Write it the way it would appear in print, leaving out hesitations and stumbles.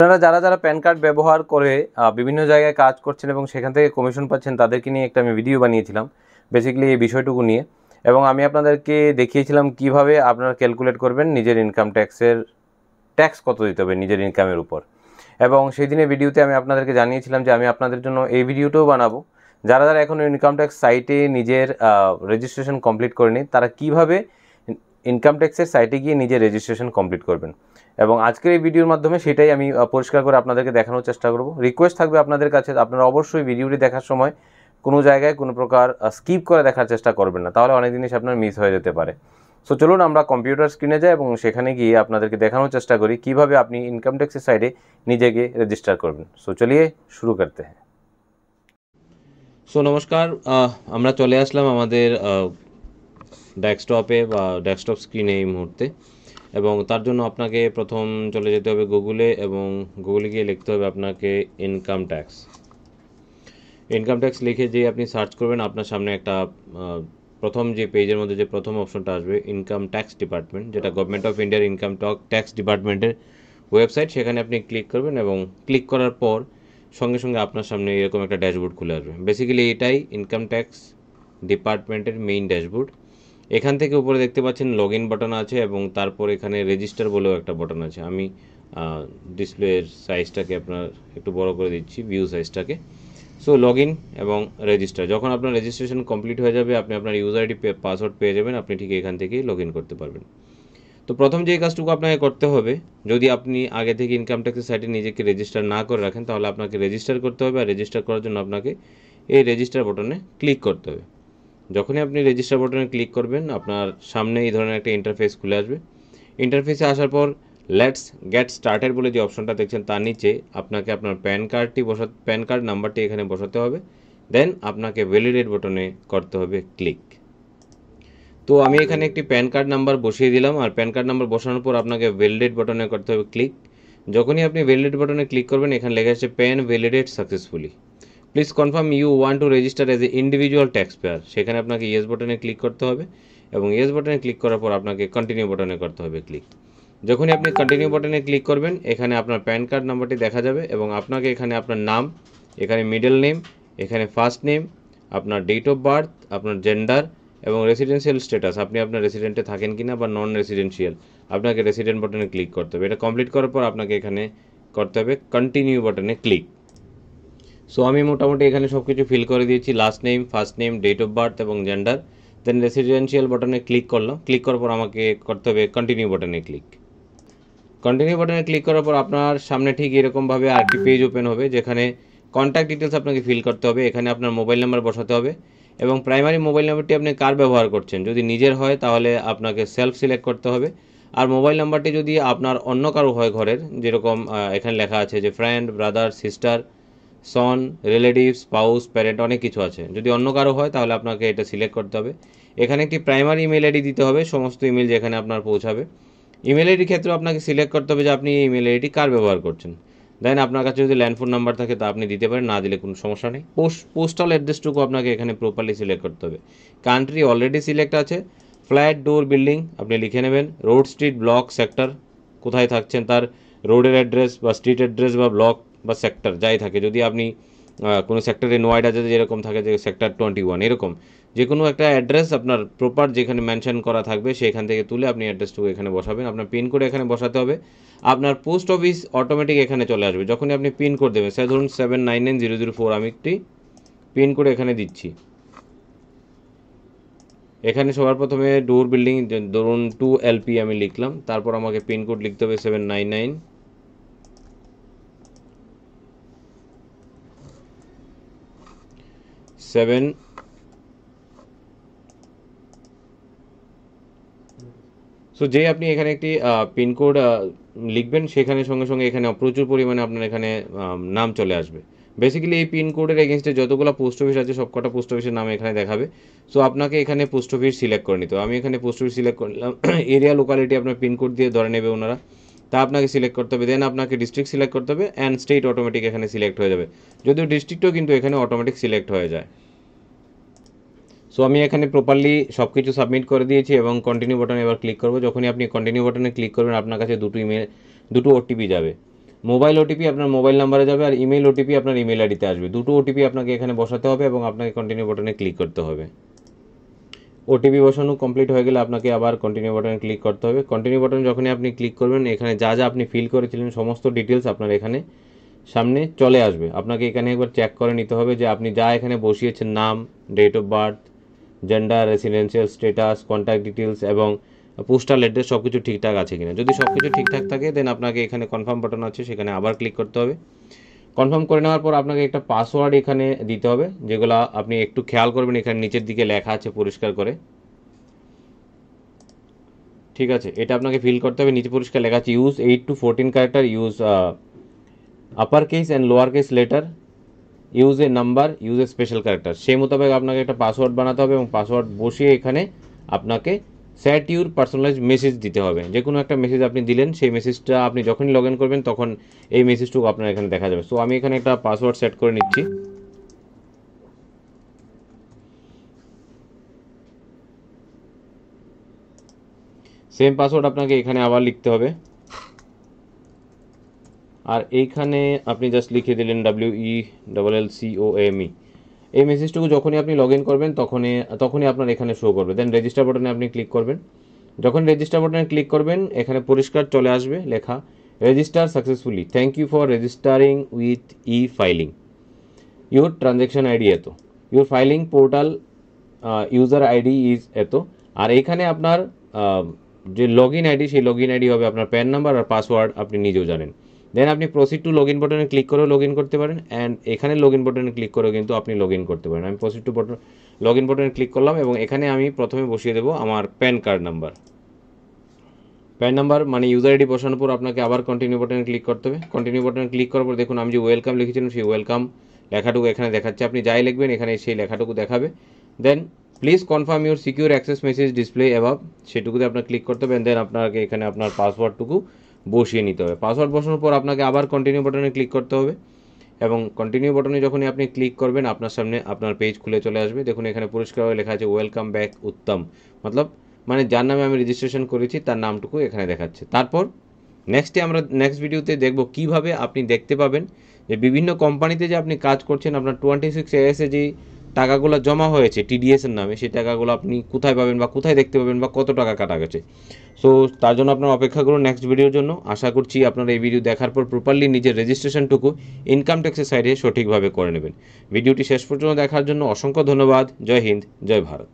আপনারা যারা যারা প্যান কার্ড ব্যবহার করে বিভিন্ন জায়গায় কাজ করছেন এবং সেখান থেকে কমিশন পাচ্ছেন, তাদেরকে নিয়ে একটা আমি ভিডিও বানিয়েছিলাম বেসিক্যালি এই বিষয়টুকু নিয়ে, এবং আমি আপনাদেরকে দেখিয়েছিলাম কিভাবে আপনারা ক্যালকুলেট করবেন নিজের ইনকাম ট্যাক্স কত দিতে হবে নিজের ইনকামের উপর। এবং সেই দিনের ভিডিওতে আমি আপনাদেরকে জানিয়েছিলাম যে আমি আপনাদের জন্য এই ভিডিওটাও বানাবো, যারা যারা এখনও ইনকাম ট্যাক্স সাইটে নিজের রেজিস্ট্রেশন কমপ্লিট করেনি তারা কিভাবে ইনকাম ট্যাক্সের সাইটে গিয়ে নিজের রেজিস্ট্রেশন কমপ্লিট করবেন। এবং আজকের এই ভিডিওর মাধ্যমে সেটাই আমি পরিষ্কার করে আপনাদেরকে দেখানোর চেষ্টা করব। রিকোয়েস্ট থাকবে আপনাদের কাছে, আপনারা অবশ্যই ভিডিওটি দেখার সময় কোনো জায়গায় কোনো প্রকার স্কিপ করে দেখার চেষ্টা করবেন না, তাহলে অনেক জিনিস আপনার মিস হয়ে যেতে পারে। সো চলুন আমরা কম্পিউটার স্ক্রিনে যাই এবং সেখানে গিয়ে আপনাদেরকে দেখানোর চেষ্টা করি কিভাবে আপনি ইনকাম ট্যাক্সের সাইডে নিজেকে রেজিস্টার করবেন। সো চলিয়ে শুরু করতে हैं। সো নমস্কার, আমরা চলে আসলাম আমাদের ডেস্কটপে বা ডেস্কটপ স্ক্রিনে এই মুহূর্তে, এবং তার জন্য আপনাকে প্রথম চলে যেতে হবে গুগলে, এবং গুগলে গিয়ে লিখতে হবে আপনাকে ইনকাম ট্যাক্স লিখে যে আপনি সার্চ করবেন, আপনার সামনে একটা প্রথম যে পেজের মধ্যে যে প্রথম অপশনটা আসবে ইনকাম ট্যাক্স ডিপার্টমেন্ট, যেটা গভর্নমেন্ট অফ ইন্ডিয়ার ইনকাম ট্যাক্স ডিপার্টমেন্টের ওয়েবসাইট, সেখানে আপনি ক্লিক করবেন এবং ক্লিক করার পর সঙ্গে সঙ্গে আপনার সামনে এরকম একটা ড্যাশবোর্ড খুলে আসবে। বেসিক্যালি এটাই ইনকাম ট্যাক্স ডিপার্টমেন্টের মেইন ড্যাশবোর্ড। এখান থেকে উপরে দেখতে পাচ্ছেন লগ ইন বাটন আছে এবং তারপর এখানে রেজিস্টার বলেও একটা বাটন আছে। আমি ডিসপ্লের সাইজটাকে আপনার একটু বড় করে দিচ্ছি, ভিউ সাইজটাকে। সো লগ ইন এবং রেজিস্টার, যখন আপনার রেজিস্ট্রেশন কমপ্লিট হয়ে যাবে আপনি আপনার ইউজার আইডি পাসওয়ার্ড পেয়ে যাবেন, আপনি ঠিক এখান থেকেই লগ ইন করতে পারবেন। তো প্রথম যে কাজটুকু আপনাকে করতে হবে, যদি আপনি আগে থেকে ইনকাম ট্যাক্সের সাইটে নিজেকে রেজিস্টার না করে রাখেন তাহলে আপনাকে রেজিস্টার করতে হবে, আর রেজিস্টার করার জন্য আপনাকে এই রেজিস্টার বাটনে ক্লিক করতে হবে। যখনই আপনি রেজিস্টার বাটনে ক্লিক করবেন আপনার সামনে এই ধরনের একটা ইন্টারফেস খুলে আসবে। ইন্টারফেসে আসার পর লেটস গেট স্টার্টেড বলে যে অপশনটা দেখছেন তার নিচে আপনাকে আপনার প্যান কার্ড নাম্বারটি এখানে বসাতে হবে, দেন আপনাকে ভ্যালিডেট বাটনে করতে হবে ক্লিক। তো আমি এখানে একটি প্যান কার্ড নাম্বার বসিয়ে দিলাম, আর প্যান কার্ড নাম্বার বসানোর পর আপনাকে ভ্যালিডেট বাটনে করতে হবে ক্লিক। যখনই আপনি ভ্যালিডেট বাটনে ক্লিক করবেন এখানে লেখা আছে PAN validate successfully, please confirm you want to register as a individual tax payer. সেখানে আপনাকে ইয়েস বাটনে ক্লিক করতে হবে, এবং ইয়েস বাটনে ক্লিক করার পর আপনাকে কন্টিনিউ বাটনে করতে হবে ক্লিক। যখনই আপনি কন্টিনিউ বাটনে ক্লিক করবেন এখানে আপনার প্যান কার্ড নাম্বারটি দেখা যাবে, এবং আপনাকে এখানে আপনার নাম, এখানে মিডল নেম, এখানে ফার্স্ট নেম, আপনার ডেট অফ বার্থ, আপনার জেন্ডার এবং রেসিডেন্সিয়াল স্ট্যাটাস, আপনি আপনার রেসিডেন্টে থাকেন কিনা বা নন রেসিডেন্সিয়াল, আপনাকে রেসিডেন্ট বাটনে ক্লিক করতে হবে। এটা কমপ্লিট করার পর আপনাকে এখানে করতে হবে কন্টিনিউ বাটনে ক্লিক। সো আমি মোটামুটি এখানে সব কিছু ফিল করে দিয়েছি, last name, first name, date of birth এবং জেন্ডার। দেন রেসিডেন্সিয়াল বাটনে ক্লিক করলাম, ক্লিক করার পর আমাকে করতে হবে কন্টিনিউ বাটনে ক্লিক। কন্টিনিউ বাটনে ক্লিক করার পর আপনার সামনে ঠিক এরকমভাবে আরেকটি পেজ ওপেন হবে, যেখানে কন্ট্যাক্ট ডিটেলস আপনাকে ফিল করতে হবে। এখানে আপনার মোবাইল নাম্বার বসাতে হবে, এবং প্রাইমারি মোবাইল নাম্বারটি আপনি কার ব্যবহার করছেন, যদি নিজের হয় তাহলে আপনাকে সেলফ সিলেক্ট করতে হবে। আর মোবাইল নাম্বারটি যদি আপনার অন্য কারো হয় ঘরের, যেরকম এখানে লেখা আছে যে ফ্রেন্ড, ব্রাদার, সিস্টার, সন, রিলেটিভ, স্পাউস, প্যারেন্ট, অনেক কিছু আছে, যদি অন্য কারো হয় তাহলে আপনাকে এটা সিলেক্ট করতে হবে। এখানে একটি প্রাইমারি ইমেল আইডি দিতে হবে, সমস্ত ইমেল যেখানে আপনার পৌঁছাবে। ইমেল আইডির ক্ষেত্রে আপনাকে সিলেক্ট করতে হবে যে আপনি এই ইমেল আইডি কার ব্যবহার করছেন। দেন আপনার কাছে যদি ল্যান্ডফোন নাম্বার থাকে তা আপনি দিতে পারেন, না দিলে কোনো সমস্যা নেই। পোস্টাল অ্যাড্রেসটুকু আপনাকে এখানে প্রপারলি সিলেক্ট করতে হবে। কান্ট্রি অলরেডি সিলেক্ট আছে, ফ্ল্যাট, ডোর, বিল্ডিং আপনি লিখে নেবেন, রোড, স্ট্রিট, ব্লক, সেক্টর, কোথায় থাকছেন তার রোডের অ্যাড্রেস বা স্ট্রিট অ্যাড্রেস বা ব্লক বা সেক্টর যাই থাকে, যদি আপনি কোনো সেক্টরে নোয়েডাতে যেরকম থাকে যে সেক্টর 21, এরকম যে কোনো একটা অ্যাড্রেস আপনার প্রপার যেখানে মেনশন করা থাকবে সেখান থেকে তুলে আপনি অ্যাড্রেসটুকু এখানে বসাবেন। আপনার পিনকোড এখানে বসাতে হবে, আপনার পোস্ট অফিস অটোমেটিক এখানে চলে আসবে যখনই আপনি পিনকোড দেবেন। সে ধরুন 799004 আমি একটি পিনকোড এখানে দিচ্ছি। এখানে সবার প্রথমে ডোর, বিল্ডিং ধরুন 2LP আমি লিখলাম, তারপর আমাকে পিনকোড লিখতে হবে 799-7। সো যেই আপনি এখানে একটি পিনকোড লিখবেন সেখানে সঙ্গে সঙ্গে এখানে প্রচুর পরিমাণে আপনার এখানে নাম চলে আসবে। বেসিক্যালি এই পিনকোডের এগেনস্টে যতগুলো পোস্ট অফিস আছে সবকটা পোস্ট অফিসের নাম এখানে দেখাবে। সো আপনাকে এখানে পোস্ট অফিস সিলেক্ট করে নিতে হবে। আমি এখানে পোস্ট অফিস সিলেক্ট করলাম, এরিয়া লোকালিটি আপনার পিনকোড দিয়ে ধরে নেবে ওনারা, তা আপনাকে সিলেক্ট করতে হবে। দেন আপনাকে ডিস্ট্রিক্ট সিলেক্ট করতে হবে, অ্যান্ড স্টেট অটোমেটিক এখানে সিলেক্ট হয়ে যাবে, যদিও ডিস্ট্রিক্টও কিন্তু এখানে অটোমেটিক সিলেক্ট হয়ে যায়। সো আমি এখানে প্রপারলি সব কিছু সাবমিট করে দিয়েছি এবং কন্টিনিউ বাটনে এবার ক্লিক করব। যখনই আপনি কন্টিনিউ বাটনে ক্লিক করবেন আপনার কাছে দুটো OTP যাবে। মোবাইল ওটিপি আপনার মোবাইল নাম্বারে যাবে, আর ইমেল ওটিপি আপনার ইমেল আইডিতে আসবে। দুটো ওটিপি আপনাকে এখানে বসাতে হবে এবং আপনাকে কন্টিনিউ বাটনে ক্লিক করতে হবে। ওটিপি বসানো কমপ্লিট হয়ে গেলে আপনাকে আবার কন্টিনিউ বাটনে ক্লিক করতে হবে। কন্টিনিউ বাটনে যখনই আপনি ক্লিক করবেন, এখানে যা যা আপনি ফিল করেছিলেন সমস্ত ডিটেলস আপনার এখানে সামনে চলে আসবে। আপনাকে এখানে একবার চেক করে নিতে হবে যে আপনি যা এখানে বসিয়েছেন, নাম, date of birth, gender, residential status, contact details এবং পোস্টাল অ্যাড্রেস সব কিছু ঠিকঠাক আছে কিনা। যদি সব কিছু ঠিকঠাক থাকে দেন আপনাকে এখানে কনফার্ম বাটন আছে, সেখানে আবার ক্লিক করতে হবে। কনফার্ম করে নেওয়ার পর আপনাকে একটা পাসওয়ার্ড এখানে দিতে হবে, যেগুলো আপনি একটু খেয়াল করবেন, এখানে নিচের দিকে লেখা আছে পরিষ্কার করে। ঠিক আছে, এটা আপনাকে ফিল করতে হবে। নিচে পরিষ্কার লেখা আছে use 8 to 14 character, use upper case and lower case letter, use a number, use a special character. সেই মোতাবেক আপনাকে একটা পাসওয়ার্ড বানাতে হবে এবং পাসওয়ার্ড বসিয়ে এখানে আপনাকে সেট ইউর পার্সোনালাইজ মেসেজ দিতে হবে। যে কোনো একটা মেসেজ আপনি দিলেন, সেই মেসেজটা আপনি যখনই লগ ইন করবেন তখন এই মেসেজটুকু আপনার এখানে দেখা যাবে। সো আমি এখানে একটা পাসওয়ার্ড সেট করে নিচ্ছি। সেম পাসওয়ার্ড আপনাকে এখানে আবার লিখতে হবে, আর এইখানে আপনি জাস্ট লিখে দিলেন WELLCOME। এই মেসেজটুকু যখনই আপনি লগ ইন করবেন তখনই আপনার এখানে শো করবে। দেন রেজিস্টার বাটনে আপনি ক্লিক করবেন। যখন রেজিস্টার বাটনে ক্লিক করবেন, এখানে পরিষ্কার চলে আসবে লেখা register successfully, thank you for registering with filing, your transaction ID এত, your filing portal user ID is এত। আর এখানে আপনার যে লগ ইন আইডি, সেই লগ ইন আইডি হবে আপনার প্যান নাম্বার, আর পাসওয়ার্ড আপনি নিজেও জানেন। দেন আপনি প্রসিড টু লগ ইন বাটনে ক্লিক করেও লগ ইন করতে পারেন, অ্যান্ড এখানে লগ ইন বাটনে ক্লিক করেও কিন্তু আপনি লগ ইন করতে পারেন। আমি প্রসিড টু লগ ইন বাটনে ক্লিক করলাম এবং এখানে আমি প্রথমে বসিয়ে দেবো আমার pan card number. Pan number মানে ইউজার আইডি বসানোর পর আপনাকে আবার কন্টিনিউ বাটনে ক্লিক করতে হবে। কন্টিনিউ বাটনে ক্লিক করার পর দেখুন আমি যে ওয়েলকাম লিখেছিলাম, সেই ওয়েলকাম লেখাটুকু এখানে দেখাচ্ছে। আপনি যাই লিখবেন এখানে সেই লেখাটুকু দেখাবে। Then please confirm your secure access message display above, সেটুকুতে আপনার ক্লিক করতে হবে। দেন আপনাকে এখানে আপনার পাসওয়ার্ডটুকু বসিয়ে নিতে হবে। পাসওয়ার্ড বসানোর পর আপনাকে আবার কন্টিনিউ বাটনে ক্লিক করতে হবে এবং কন্টিনিউ বাটনে যখনই আপনি ক্লিক করবেন আপনার সামনে আপনার পেজ খুলে চলে আসবে। দেখুন এখানে পরিষ্কারভাবে লেখা আছে ওয়েলকাম ব্যাক উত্তম, মতলব মানে যার নামে আমি রেজিস্ট্রেশন করেছি তার নামটুকু এখানে দেখাচ্ছে। তারপর নেক্সট ভিডিওতে দেখব কিভাবে আপনি দেখতে পাবেন যে বিভিন্ন কোম্পানিতে যে আপনি কাজ করছেন, আপনার 26 AS-এ যে টাকাগুলো জমা হয়েছে TDS-এর নামে, সেই টাকাগুলো আপনি কোথায় পাবেন বা কোথায় দেখতে পাবেন বা কত টাকা কাটা গেছে। সো তার জন্য আপনার অপেক্ষা করুন নেক্সট ভিডিওর জন্য। আশা করছি আপনারা এই ভিডিও দেখার পর প্রপারলি নিজের রেজিস্ট্রেশনটুকু ইনকাম ট্যাক্সের সাইডে সঠিকভাবে করে নেবেন। ভিডিওটি শেষ পর্যন্ত দেখার জন্য অসংখ্য ধন্যবাদ। জয় হিন্দ, জয় ভারত।